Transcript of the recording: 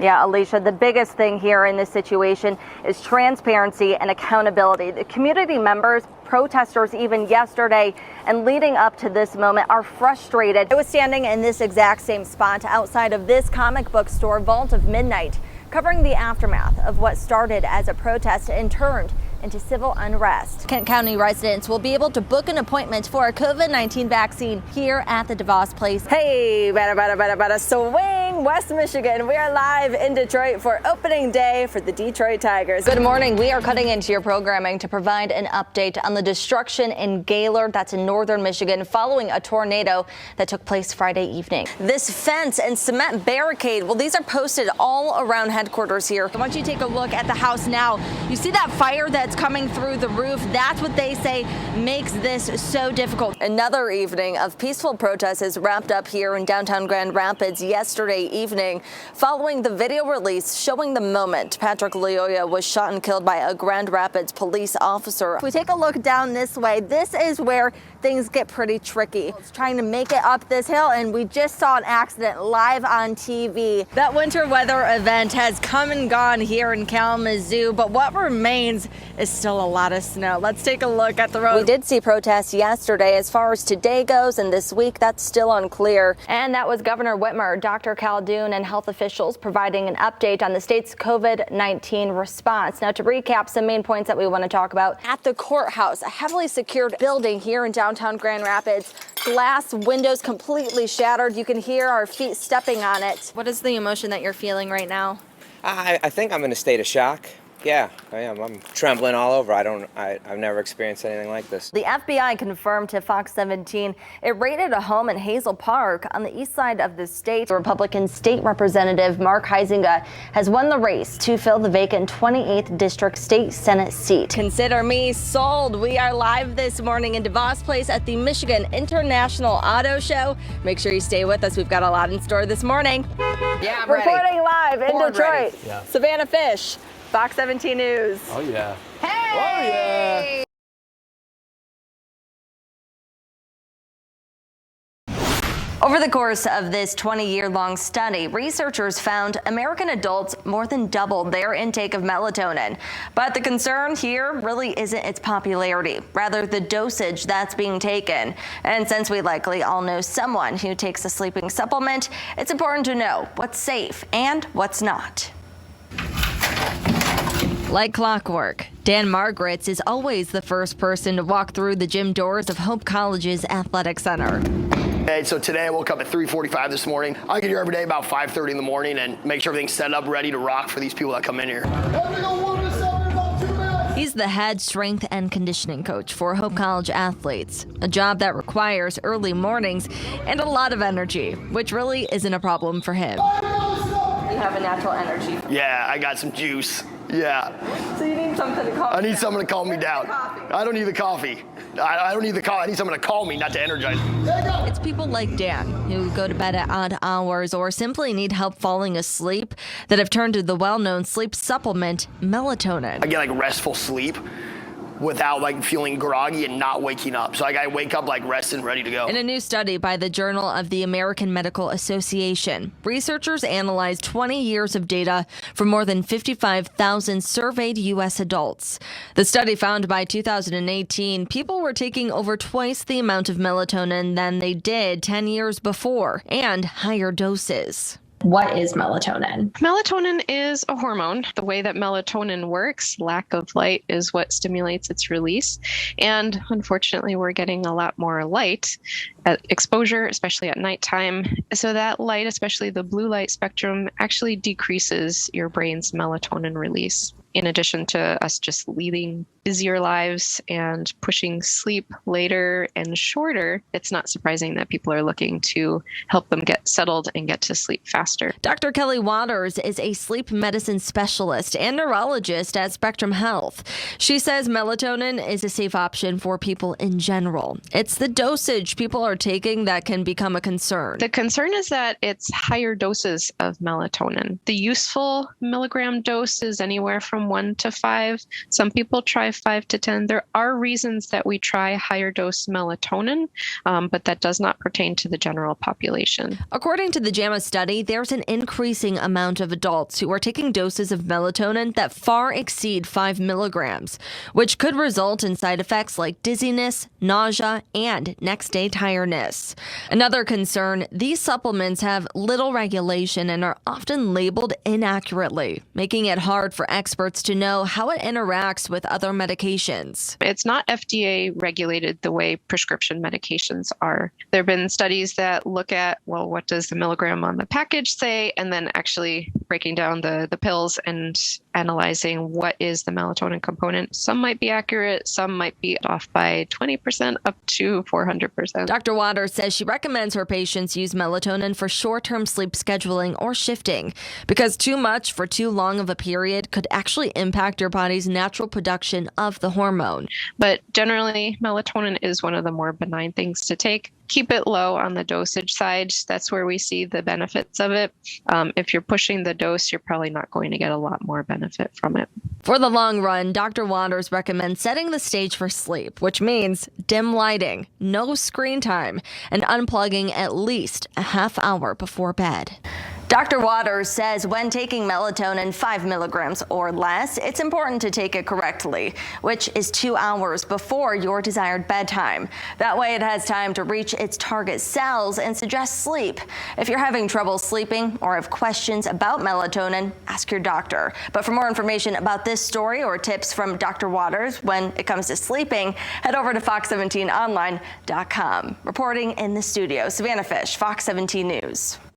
Yeah, Alicia, the biggest thing here in this situation is transparency and accountability. The community members, protesters even yesterday and leading up to this moment are frustrated. I was standing in this exact same spot outside of this comic book store, Vault of Midnight, covering the aftermath of what started as a protest and turned into civil unrest. Kent County residents will be able to book an appointment for a COVID-19 vaccine here at the DeVos Place. Hey, bada swing, West Michigan. We are live in Detroit for opening day for the Detroit Tigers. Good morning. We are cutting into your programming to provide an update on the destruction in Gaylord, that's in northern Michigan, following a tornado that took place Friday evening. This fence and cement barricade, well, these are posted all around headquarters here. I want you to take a look at the house now. You see that fire that's coming through the roof? That's what they say makes this so difficult. Another evening of peaceful protests is wrapped up here in downtown Grand Rapids yesterday evening following the video release showing the moment Patrick Loyola was shot and killed by a Grand Rapids police officer. If we take a look down this way, this is where things get pretty tricky. It's trying to make it up this hill, and we just saw an accident live on TV. That winter weather event has come and gone here in Kalamazoo, but what remains is still a lot of snow. Let's take a look at the road. We did see protests yesterday. As far as today goes and this week, that's still unclear. And that was Governor Whitmer, Dr. Calhoun, and health officials providing an update on the state's COVID-19 response. Now, to recap some main points that we want to talk about. At the courthouse, a heavily secured building here in downtown Grand Rapids, glass windows completely shattered. You can hear our feet stepping on it. What is the emotion that you're feeling right now? I think I'm in a state of shock. Yeah, I am. I'm trembling all over. I've never experienced anything like this. The FBI confirmed to Fox 17 it raided a home in Hazel Park on the east side of the state. The Republican state representative Mark Huizenga has won the race to fill the vacant 28th District State Senate seat. Consider me sold. We are live this morning in DeVos Place at the Michigan International Auto Show. Make sure you stay with us. We've got a lot in store this morning. Yeah, I'm reporting ready. live in Born Detroit. Yeah. Savannah Fish, Fox 17 News. Oh, yeah. Hey! Oh, yeah. Over the course of this 20-year-long study, researchers found American adults more than doubled their intake of melatonin. But the concern here really isn't its popularity, rather the dosage that's being taken. And since we likely all know someone who takes a sleeping supplement, it's important to know what's safe and what's not. Like clockwork, Dan Margaret's is always the first person to walk through the gym doors of Hope College's athletic center. Hey, so today I woke up at 3:45 this morning. I get here every day about 5:30 in the morning and make sure everything's set up, ready to rock for these people that come in here. He's the head strength and conditioning coach for Hope College athletes, a job that requires early mornings and a lot of energy, which really isn't a problem for him. You have a natural energy. Yeah, I got some juice. Yeah. So you need something to calm you down. I need someone to calm me down. I don't need the coffee. I don't need the coffee. I need someone to call me, not to energize me. It's people like Dan who go to bed at odd hours or simply need help falling asleep that have turned to the well-known sleep supplement, melatonin. I get like restful sleep without like feeling groggy and not waking up. So like I wake up like rested, ready to go. In a new study by the Journal of the American Medical Association, researchers analyzed 20 years of data from more than 55,000 surveyed U.S. adults. The study found by 2018, people were taking over twice the amount of melatonin than they did 10 years before, and higher doses. What is melatonin? Melatonin is a hormone. The way that melatonin works, lack of light is what stimulates its release. And unfortunately, we're getting a lot more light exposure, especially at nighttime. So that light, especially the blue light spectrum, actually decreases your brain's melatonin release. In addition to us just leading busier lives and pushing sleep later and shorter, it's not surprising that people are looking to help them get settled and get to sleep faster. Dr. Kelly Waters is a sleep medicine specialist and neurologist at Spectrum Health. She says melatonin is a safe option for people in general. It's the dosage people are taking that can become a concern. The concern is that it's higher doses of melatonin. The useful milligram dose is anywhere from from 1 to 5. Some people try 5 to 10. There are reasons that we try higher dose melatonin, but that does not pertain to the general population. According to the JAMA study, there's an increasing amount of adults who are taking doses of melatonin that far exceed 5 milligrams, which could result in side effects like dizziness, nausea, and next-day tiredness. Another concern, these supplements have little regulation and are often labeled inaccurately, making it hard for experts to know how it interacts with other medications. It's not FDA regulated the way prescription medications are. There have been studies that look at, well, what does the milligram on the package say, and then actually breaking down the pills and analyzing what is the melatonin component. Some might be accurate, some might be off by 20% up to 400%. Dr. Waters says she recommends her patients use melatonin for short-term sleep scheduling or shifting because too much for too long of a period could actually impact your body's natural production of the hormone. But generally, melatonin is one of the more benign things to take. Keep it low on the dosage side. That's where we see the benefits of it. If you're pushing the dose, you're probably not going to get a lot more benefit from it. For the long run, Dr. Waters recommends setting the stage for sleep, which means dim lighting, no screen time, and unplugging at least a half hour before bed. Dr. Waters says when taking melatonin 5 milligrams or less, it's important to take it correctly, which is 2 hours before your desired bedtime. That way it has time to reach its target cells and suggest sleep. If you're having trouble sleeping or have questions about melatonin, ask your doctor. But for more information about this story or tips from Dr. Waters when it comes to sleeping, head over to fox17online.com. Reporting in the studio, Savannah Fish, Fox 17 News.